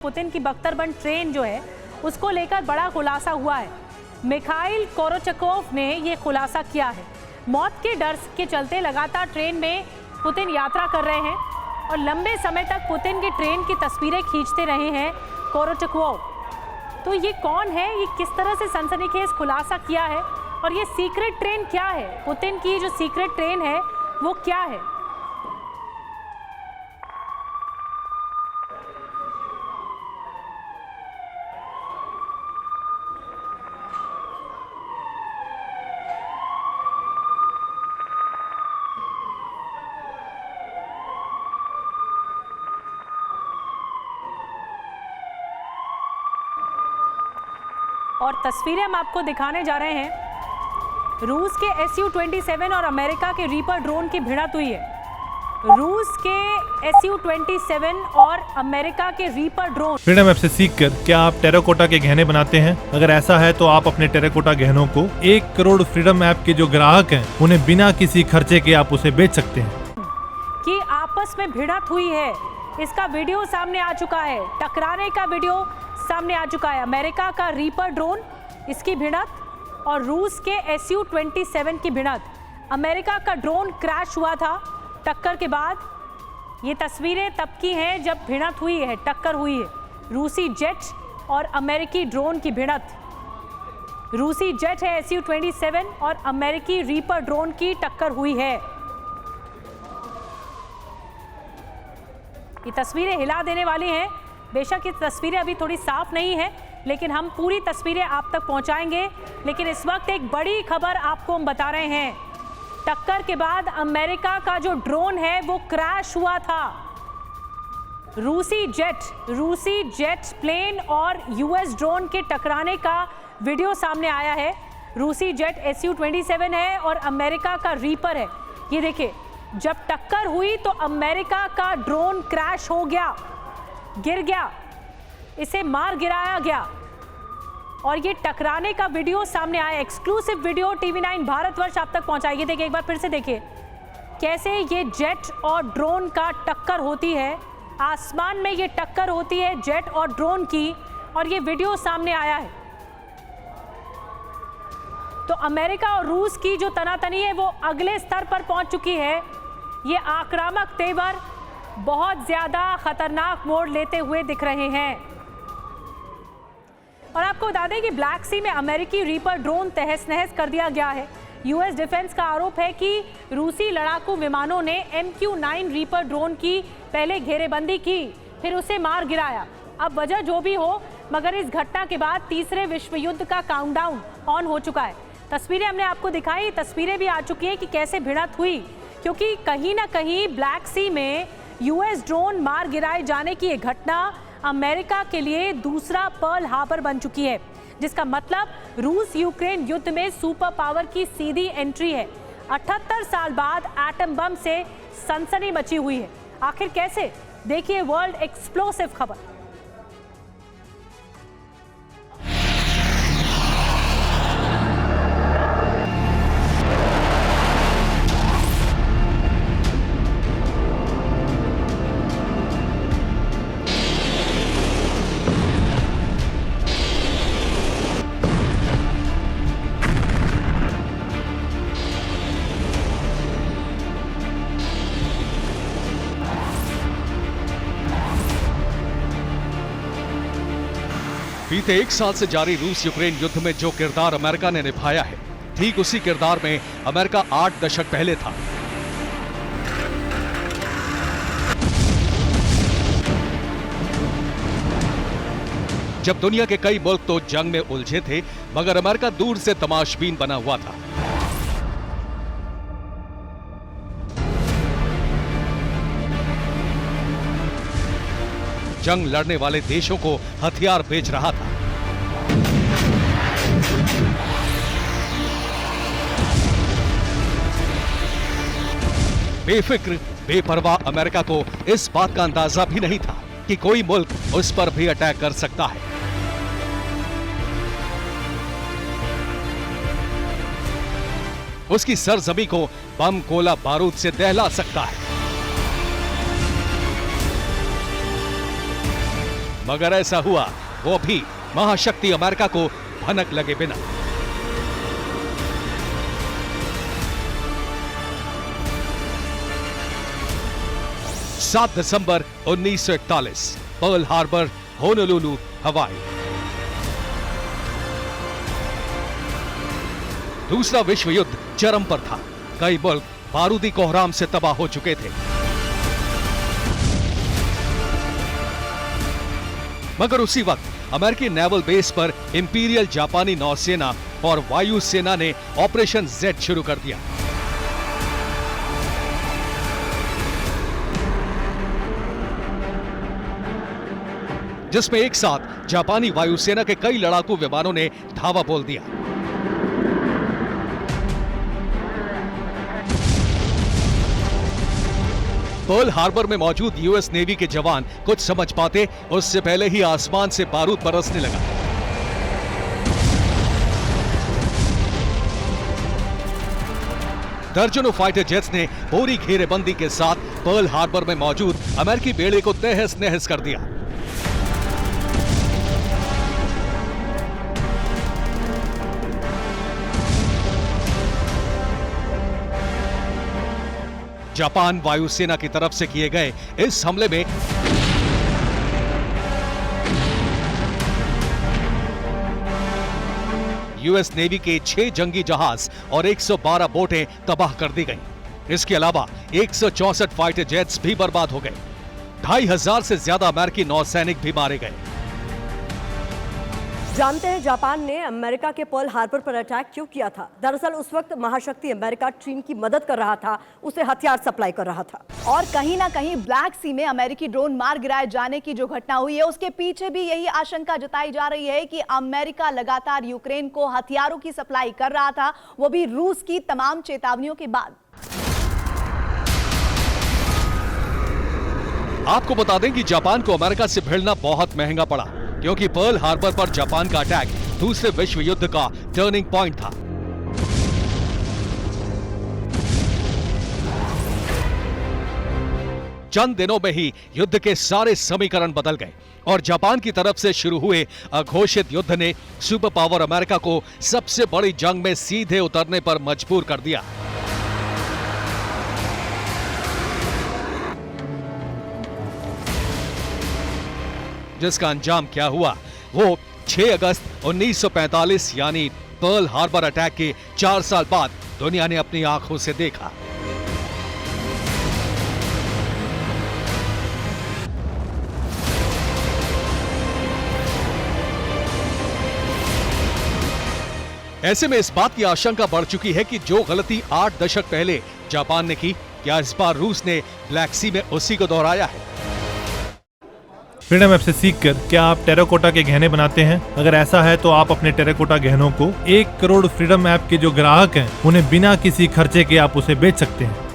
Putin की बख्तरबंद train जो है उसको लेकर बड़ा खुलासा हुआ है। मिखाइल कोरोचकोव ने ये खुलासा किया है। मौत के डर के चलते लगातार ट्रेन में पुतिन यात्रा कर रहे हैं और लंबे समय तक पुतिन की ट्रेन की तस्वीरें खींचते रहे हैं कोरोचकोव। तो ये कौन है, ये किस तरह से सनसनीखेज खुलासा किया है और ये सीक्रेट ट्रेन क्या है, पुतिन की जो सीक्रेट ट्रेन है वो क्या है? और तस्वीरें हम आपको दिखाने जा रहे हैं। रूस के Su-27 और अमेरिका के रीपर ड्रोन की भिड़ंत हुई है। रूस के Su-27 और अमेरिका के रीपर ड्रोन। फ्रीडम ऐप से सीखकर क्या आप टेराकोटा के गहने बनाते हैं? अगर ऐसा है तो आप अपने टेराकोटा गहनों को 1 करोड़ फ्रीडम ऐप के जो ग्राहक हैं उन्हें बिना किसी खर्चे के आप उसे बेच सकते हैं। कि आपस में भिड़ंत हुई है, इसका वीडियो सामने आ चुका है, टकराने का वीडियो सामने आ चुका है। अमेरिका का रीपर ड्रोन, इसकी भिड़ंत और रूस के Su-27 की भिड़ंत। अमेरिका का ड्रोन क्रैश हुआ था टक्कर के बाद। ये तस्वीरें तब की हैं जब भिड़ंत हुई है, टक्कर हुई है। रूसी जेट और अमेरिकी ड्रोन की भिड़ंत। रूसी जेट है Su-27 और अमेरिकी रीपर ड्रोन की टक्कर हुई है। ये तस्वीरें हिला देने वाली हैं। बेशक ये तस्वीरें अभी थोड़ी साफ नहीं है, लेकिन हम पूरी तस्वीरें आप तक पहुंचाएंगे। लेकिन इस वक्त एक बड़ी खबर आपको हम बता रहे हैं। टक्कर के बाद अमेरिका का जो ड्रोन है वो क्रैश हुआ था। रूसी जेट प्लेन और यूएस ड्रोन के टकराने का वीडियो सामने आया है। रूसी जेट Su-27 है और अमेरिका का रीपर है। ये देखिए, जब टक्कर हुई तो अमेरिका का ड्रोन क्रैश हो गया, गिर गया, इसे मार गिराया गया और ये टकराने का वीडियो सामने आया। एक्सक्लूसिव वीडियो TV9 भारतवर्ष आप तक पहुंचाइए। देखिए, एक बार फिर से देखिए कैसे ये जेट और ड्रोन का टक्कर होती है। आसमान में ये टक्कर होती है जेट और ड्रोन की और ये वीडियो सामने आया है। तो अमेरिका और रूस की जो तनातनी है वो अगले स्तर पर पहुंच चुकी है। ये आक्रामक तेवर बहुत ज्यादा खतरनाक मोड़ लेते हुए दिख रहे हैं। और आपको बता दें कि ब्लैक सी में अमेरिकी रीपर ड्रोन तहस नहस कर दिया गया है। यूएस डिफेंस का आरोप है कि रूसी लड़ाकू विमानों ने MQ-9 रीपर ड्रोन की पहले घेरेबंदी की, फिर उसे मार गिराया। अब वजह जो भी हो, मगर इस घटना के बाद तीसरे विश्व युद्ध का काउंटडाउन ऑन हो चुका है। तस्वीरें हमने आपको दिखाई, तस्वीरें भी आ चुकी हैं कि कैसे भिड़ंत हुई, क्योंकि कहीं ना कहीं ब्लैक सी में यूएस ड्रोन मार गिराए जाने की ये घटना अमेरिका के लिए दूसरा पर्ल हार्बर बन चुकी है, जिसका मतलब रूस यूक्रेन युद्ध में सुपर पावर की सीधी एंट्री है। 78 साल बाद एटम बम से सनसनी मची हुई है। आखिर कैसे, देखिए वर्ल्ड एक्सप्लोसिव खबर। बीते 1 साल से जारी रूस यूक्रेन युद्ध में जो किरदार अमेरिका ने निभाया है, ठीक उसी किरदार में अमेरिका 8 दशक पहले था। जब दुनिया के कई मुल्क तो जंग में उलझे थे, मगर अमेरिका दूर से तमाशबीन बना हुआ था। जंग लड़ने वाले देशों को हथियार बेच रहा था। बेफिक्र बेपरवाह अमेरिका को इस बात का अंदाजा भी नहीं था कि कोई मुल्क उस पर भी अटैक कर सकता है। उसकी सरजमी को बम गोला बारूद से दहला सकता है। मगर ऐसा हुआ वो भी महाशक्ति अमेरिका को भनक लगे बिना। सात दिसंबर 1941, पर्ल हार्बर, होनोलुलु, हवाई। दूसरा विश्व युद्ध चरम पर था। कई मुल्क बारूदी कोहराम से तबाह हो चुके थे, मगर उसी वक्त अमेरिकी नेवल बेस पर इंपीरियल जापानी नौसेना और वायु सेना ने ऑपरेशन जेड शुरू कर दिया। जिसमें एक साथ जापानी वायुसेना के कई लड़ाकू विमानों ने धावा बोल दिया। पर्ल हार्बर में मौजूद यूएस नेवी के जवान कुछ समझ पाते उससे पहले ही आसमान से बारूद बरसने लगा। दर्जनों फाइटर जेट्स ने पूरी घेरेबंदी के साथ पर्ल हार्बर में मौजूद अमेरिकी बेड़े को तहस नहस कर दिया। जापान वायुसेना की तरफ से किए गए इस हमले में यूएस नेवी के 6 जंगी जहाज और 112 बोटें तबाह कर दी गईं। इसके अलावा 164 फाइटर जेट्स भी बर्बाद हो गए। 2500 से ज्यादा अमेरिकी नौसैनिक भी मारे गए। जानते हैं जापान ने अमेरिका के पर्ल हार्बर पर अटैक क्यों किया था। दरअसल उस वक्त महाशक्ति अमेरिका चीन की मदद कर रहा था, उसे हथियार सप्लाई कर रहा था। और कहीं ना कहीं ब्लैक सी में अमेरिकी ड्रोन मार गिराए जाने की जो घटना हुई है उसके पीछे भी यही आशंका जताई जा रही है कि अमेरिका लगातार यूक्रेन को हथियारों की सप्लाई कर रहा था, वो भी रूस की तमाम चेतावनियों के बाद। आपको बता दें कि जापान को अमेरिका से भिड़ना बहुत महंगा पड़ा, क्योंकि पर्ल हार्बर पर जापान का अटैक दूसरे विश्व युद्ध का टर्निंग पॉइंट था। चंद दिनों में ही युद्ध के सारे समीकरण बदल गए और जापान की तरफ से शुरू हुए अघोषित युद्ध ने सुपर पावर अमेरिका को सबसे बड़ी जंग में सीधे उतरने पर मजबूर कर दिया। जिसका अंजाम क्या हुआ वो 6 अगस्त 1945 यानी पर्ल हार्बर अटैक के 4 साल बाद दुनिया ने अपनी आंखों से देखा। ऐसे में इस बात की आशंका बढ़ चुकी है कि जो गलती 8 दशक पहले जापान ने की, क्या इस बार रूस ने ब्लैक सी में उसी को दोहराया है। फ्रीडम ऐप से सीखकर क्या आप टेराकोटा के गहने बनाते हैं? अगर ऐसा है तो आप अपने टेराकोटा गहनों को 1 करोड़ फ्रीडम ऐप के जो ग्राहक हैं उन्हें बिना किसी खर्चे के आप उसे बेच सकते हैं।